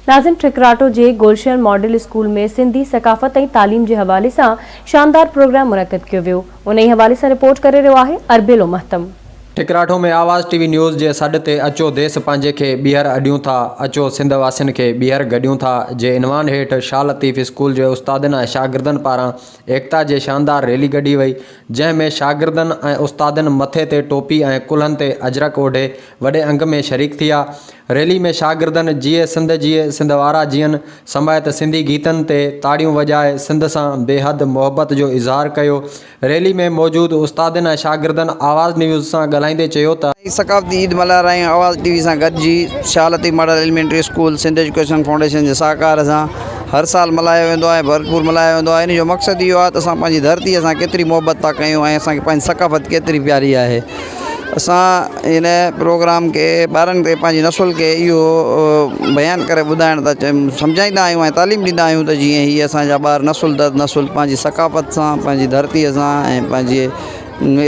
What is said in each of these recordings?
नाज़िम ठिकराटो जे गुलशन model school में सिंधी सकाफ़त ऐं तालीम के हवाले से शानदार प्रोग्राम मुनक़द कियो वियो। उन हवाले से रिपोर्ट करे रहियो आहे अरबेलो महतम। ठिकराठो में आवाज़ टीवी न्यूज़ जे सॾ ते अचो देश पंहिंजे खे ॿीहर अॾियूं था, अचो सिंध वासियुनि खे ॿीहर गॾियूं था जे इनवान हेठि शाह लतीफ़ स्कूल जे उस्तादनि ऐं शागिर्दनि पारां एकता जे शानदार रैली कढी वई, जंहिंमें शागिर्दनि ऐं उस्तादनि मथे ते टोपी ऐं कुल्हनि ते अजरक ओढ़े वॾे अंग में शरीक थिया। रैली में शागिर्दनि जीए सिंध वारा जीअनि समायत सिंधी गीतनि ते ताड़ियूं वॼाए सिंध सां बेहद मोहबत जो इज़हार कयो। रैली में मौजूद उस्तादनि ऐं शागिर्दनि आवाज़ न्यूज़ सां ॻाल्हाईंदे चयो त सकाफ़ती ईद मल्हा रहा आहियूं आवाज़ टीवी सां गॾिजी Shah Latif model elementary school Sindh education foundation जे सहकार सां हर साल मल्हायो वेंदो आहे, भरपूर मल्हायो वेंदो आहे। इन जो मक़सदु इहो आहे त असां पंहिंजी धरतीअ सां केतिरी मोहबत था कयूं ऐं असांखे पंहिंजी सकाफ़त केतिरी प्यारी आहे। असां इन प्रोग्राम के ॿारनि खे पंहिंजी नसुल खे इहो बयानु करे ॿुधाइण था सम्झाईंदा आहियूं ऐं तालीम ॾींदा आहियूं त जीअं हीअ असांजा ॿार नसुल दर नसुल पंहिंजी सकाफ़त सां पंहिंजी धरतीअ सां ऐं पंहिंजे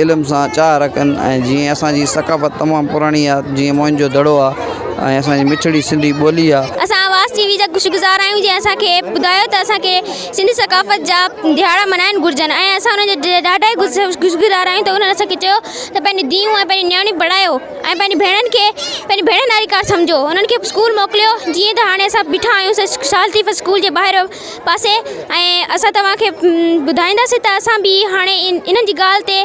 इल्म सां चाह रखनि ऐं जीअं असांजी सकाफ़त तमामु पुराणी आहे, जीअं मोहन जो दड़ो आहे ऐं असांजी मिठड़ी सिंधी ॿोली आहे। असां आवाज़ टीवी जा शुक्रगुज़ार आहियूं जंहिं असांखे ॿुधायो त असांखे सिंधी सकाफ़त जा दिहाड़ा मल्हाइण घुरिजनि ऐं असां उन्हनि जे ॾाढा ई शुक्रगुज़ार आहियूं त उन्हनि असांखे चयो त पंहिंजी धीअरूं ऐं पंहिंजी न्याणियूं पढ़ायो ऐं पंहिंजी भेणनि खे पंहिंजी भेण नारिकार सम्झो, उन्हनि खे स्कूल मोकिलियो। जीअं त हाणे असां बीठा आहियूं शाह लतीफ़ स्कूल जे ॿाहिरि पासे ऐं असां तव्हांखे ॿुधाईंदासीं त असां बि हाणे इन्हनि जी ॻाल्हि ते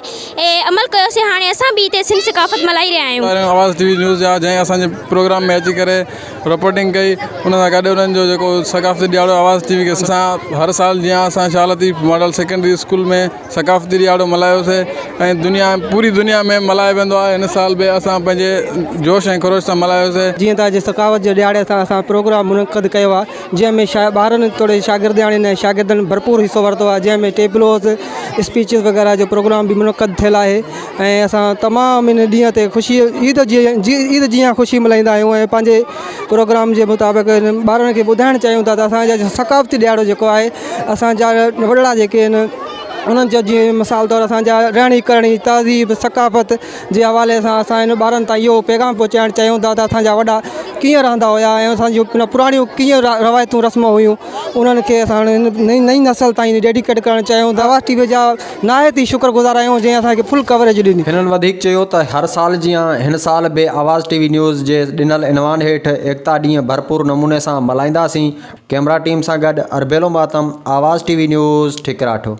अमल कयोसीं। हाणे असां बि हिते सिंधी सकाफ़त मल्हाए रहिया आहियूं। आवाज़ टीवी न्यूज़ जा जंहिं असांजे प्रोग्राम में अची करे रिपोर्टिंग कई, उन सां गॾु उन्हनि जो जेको सकाफ़ती ॾियारो आवाज़ टीवी खे असां हर साल जीअं असां Shah Latif model secondary school में सकाफ़ती ॾियारो मल्हायोसीं ऐं पूरी दुनिया में मल्हायो वेंदो आहे। हिन साल बि असां पंहिंजे जोश ऐं ख़रोश सां मल्हायोसीं। जीअं त अॼु सकाफ़त जे ॾियारे सां असां प्रोग्राम मुनक़द कयो आहे, जंहिंमें ॿारनि थोरे शागिर्द आणिनि ऐं शागिर्दनि भरपूर हिसो वरितो आहे, जंहिंमें टेबलोस स्पीचिस वग़ैरह जो प्रोग्राम बि मुनक़द थियल आहे। ऐं असां तमामु इन ॾींहं ते ख़ुशी ईद जीअं ख़ुशी मल्हाईंदा आहियूं ऐं पंहिंजे प्रोग्राम जे मुताबिक़ ॿारनि खे ॿुधाइणु चाहियूं था त असांजा सकाफ़ती ॾियारो जेको आहे असांजा वॾड़ा जेके आहिनि उन्हनि जा जीअं मिसाल तौरु असांजा रहणी करणी तहज़ीब सकाफ़त जे हवाले सां असां इन ॿारनि ताईं इहो पैगाम पहुचाइणु चाहियूं था त असांजा वॾा कीअं रहंदा हुआ ऐं असांजूं पुराणियूं कीअं रवायतूं रस्मूं हुयूं, उन्हनि खे असां नई नसल ताईं डेडिकेट करणु चाहियूं था। आवाज़ टीवी जा नायत ई शुक्रगुज़ार आहियूं जंहिं असांखे फुल कवरेज ॾिनी। हिननि वधीक चयो त हर साल जीअं हिन साल बि आवाज़ टीवी न्यूज़ जे ॾिनल इनवान हेठि एकता ॾींहुं भरपूर नमूने सां मल्हाईंदासीं। कैमरा टीम सां गॾु अरबेलो महतम, आवाज़ टीवी न्यूज़ ठिकराठो।